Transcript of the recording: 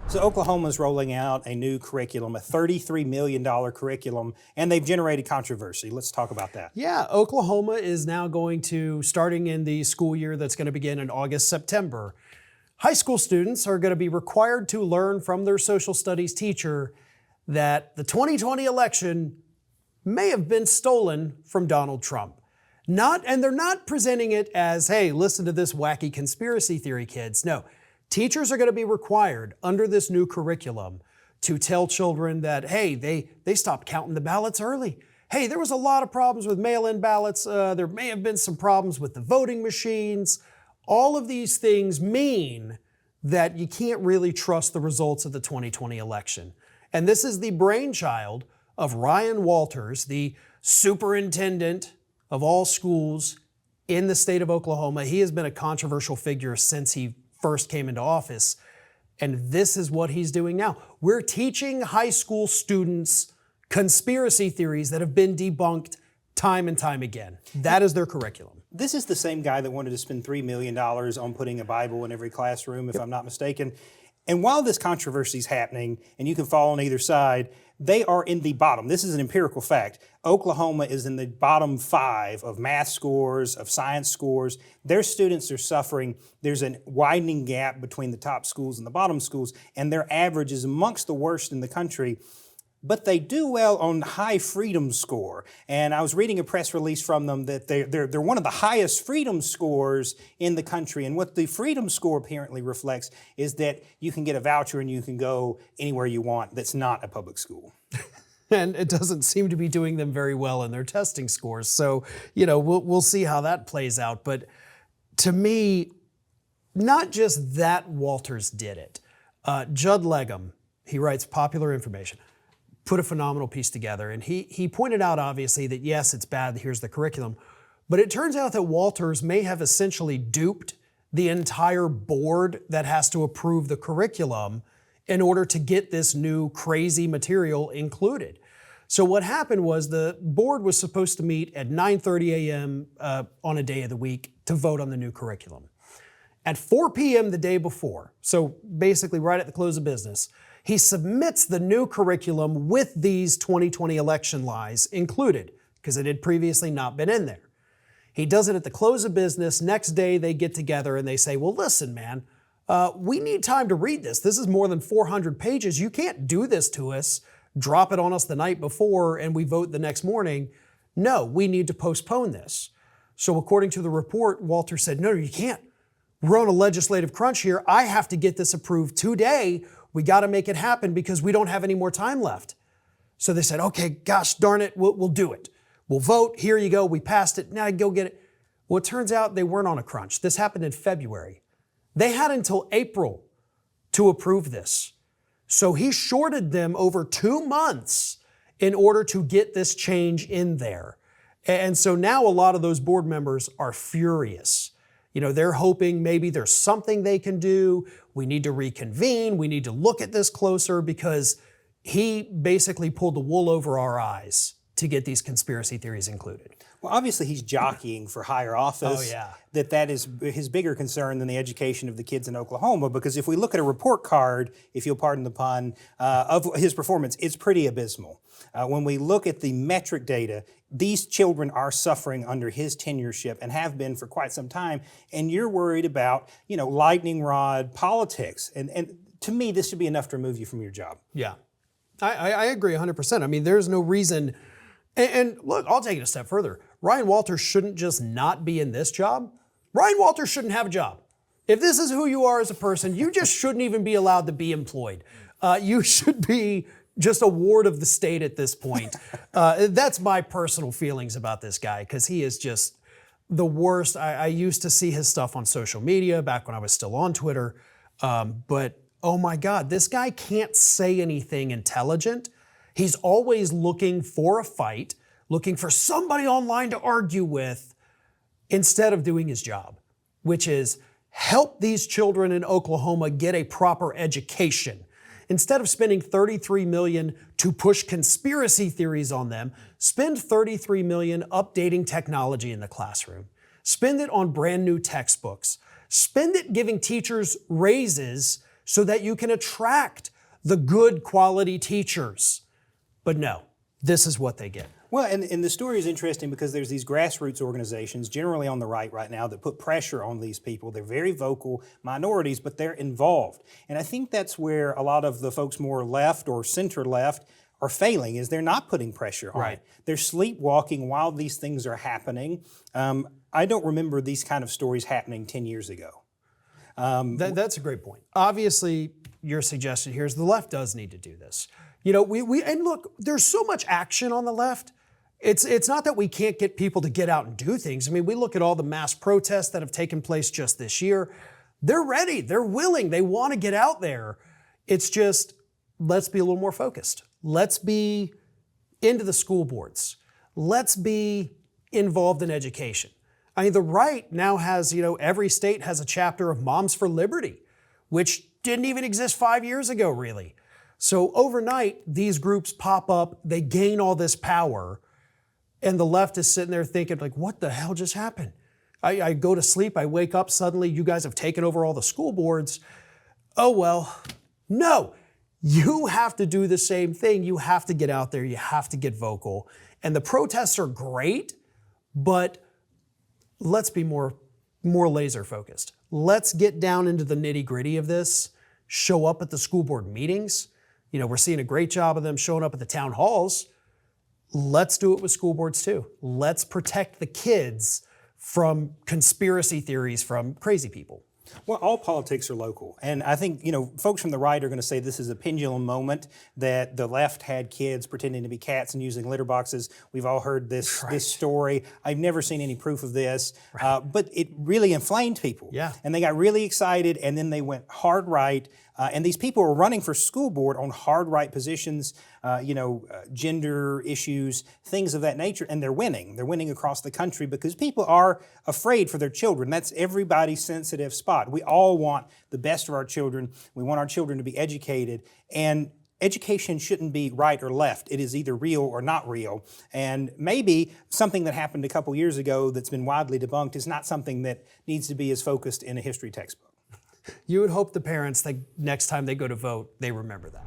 So Oklahoma's rolling out a new curriculum, a $33 million curriculum, and they've generated controversy. Let's talk about that. Yeah, Oklahoma is now going to, starting in the school year that's going to begin in August, September, high school students are going to be required to learn from their social studies teacher that the 2020 election may have been stolen from Donald Trump. And they're not presenting it as, hey, listen to this wacky conspiracy theory, kids. No. Teachers are going to be required under this new curriculum to tell children that, hey, they stopped counting the ballots early. Hey, there was a lot of problems with mail-in ballots. There may have been some problems with the voting machines. All of these things mean that you can't really trust the results of the 2020 election. And this is the brainchild of Ryan Walters, the superintendent of all schools in the state of Oklahoma. He has been a controversial figure since he first came into office, and this is what he's doing now. We're teaching high school students conspiracy theories that have been debunked time and time again. That is their curriculum. This is the same guy that wanted to spend $3 million on putting a Bible in every classroom, if I'm not mistaken. And while this controversy is happening, and you can fall on either side, they are in the bottom. This is an empirical fact. Oklahoma is in the bottom 5 of math scores, of science scores. Their students are suffering. There's a widening gap between the top schools and the bottom schools, and their average is amongst the worst in the country. But they do well on high freedom score. And I was reading a press release from them that they're one of the highest freedom scores in the country. And what the freedom score apparently reflects is that you can get a voucher and you can go anywhere you want that's not a public school. And it doesn't seem to be doing them very well in their testing scores. So, we'll see how that plays out. But to me, not just that Walters did it. Judd Legum, he writes Popular Information, put a phenomenal piece together. And he pointed out, obviously, that yes, it's bad, here's the curriculum. But it turns out that Walters may have essentially duped the entire board that has to approve the curriculum in order to get this new crazy material included. So what happened was the board was supposed to meet at 9:30 a.m. On a day of the week to vote on the new curriculum. At 4 p.m. the day before, so basically right at the close of business, he submits the new curriculum with these 2020 election lies included, because it had previously not been in there. He does it at the close of business. Next day, they get together and they say, well, listen, man, we need time to read this. This is more than 400 pages. You can't do this to us, drop it on us the night before, and we vote the next morning. No, we need to postpone this. So according to the report, Walter said, no, you can't. We're on a legislative crunch here. I have to get this approved today. We got to make it happen because we don't have any more time left. So they said, okay, gosh darn it, we'll do it. We'll vote. Here you go. We passed it. Now go get it. Well, it turns out they weren't on a crunch. This happened in February. They had until April to approve this. So he shorted them over 2 months in order to get this change in there. And so now a lot of those board members are furious. They're hoping maybe there's something they can do. We need to reconvene. We need to look at this closer because he basically pulled the wool over our eyes to get these conspiracy theories included. Well, obviously he's jockeying for higher office. Oh, yeah. That is his bigger concern than the education of the kids in Oklahoma, because if we look at a report card, if you'll pardon the pun, of his performance, it's pretty abysmal. When we look at the metric data, these children are suffering under his tenureship and have been for quite some time, and you're worried about, lightning rod politics. And to me, this should be enough to remove you from your job. Yeah, I agree 100%. I mean, there's no reason. And look, I'll take it a step further. Ryan Walters shouldn't just not be in this job. Ryan Walters shouldn't have a job. If this is who you are as a person, you just shouldn't even be allowed to be employed. You should be just a ward of the state at this point. That's my personal feelings about this guy, because he is just the worst. I used to see his stuff on social media back when I was still on Twitter. But oh my God, this guy can't say anything intelligent. He's always looking for a fight, looking for somebody online to argue with, instead of doing his job, which is help these children in Oklahoma get a proper education. Instead of spending $33 million to push conspiracy theories on them, spend $33 million updating technology in the classroom. Spend it on brand new textbooks. Spend it giving teachers raises so that you can attract the good quality teachers. But no, this is what they get. Well, and the story is interesting because there's these grassroots organizations, generally on the right right now, that put pressure on these people. They're very vocal minorities, but they're involved. And I think that's where a lot of the folks more left or center left are failing, is they're not putting pressure on it. They're sleepwalking while these things are happening. I don't remember these kind of stories happening 10 years ago. That's a great point. Obviously, your suggestion here is the left does need to do this. You know, and look, there's so much action on the left. It's not that we can't get people to get out and do things. I mean, we look at all the mass protests that have taken place just this year. They're ready, they're willing, they want to get out there. It's just, let's be a little more focused. Let's be into the school boards. Let's be involved in education. I mean, the right now has, every state has a chapter of Moms for Liberty, which didn't even exist 5 years ago, really. So overnight, these groups pop up, they gain all this power, and the left is sitting there thinking, like, what the hell just happened? I go to sleep, I wake up, suddenly you guys have taken over all the school boards. Oh, well, no. You have to do the same thing. You have to get out there, you have to get vocal. And the protests are great, but let's be more laser focused. Let's get down into the nitty gritty of this, show up at the school board meetings. We're seeing a great job of them showing up at the town halls. Let's do it with school boards too. Let's protect the kids from conspiracy theories from crazy people. Well, all politics are local. And I think, folks from the right are going to say this is a pendulum moment, that the left had kids pretending to be cats and using litter boxes. We've all heard this story. I've never seen any proof of this, but it really inflamed people. Yeah. And they got really excited, and then they went hard right. And these people are running for school board on hard right positions, gender issues, things of that nature, and they're winning. They're winning across the country because people are afraid for their children. That's everybody's sensitive spot. We all want the best of our children. We want our children to be educated, and education shouldn't be right or left. It is either real or not real. And maybe something that happened a couple years ago that's been widely debunked is not something that needs to be as focused in a history textbook. You would hope the parents, next time they go to vote, they remember that.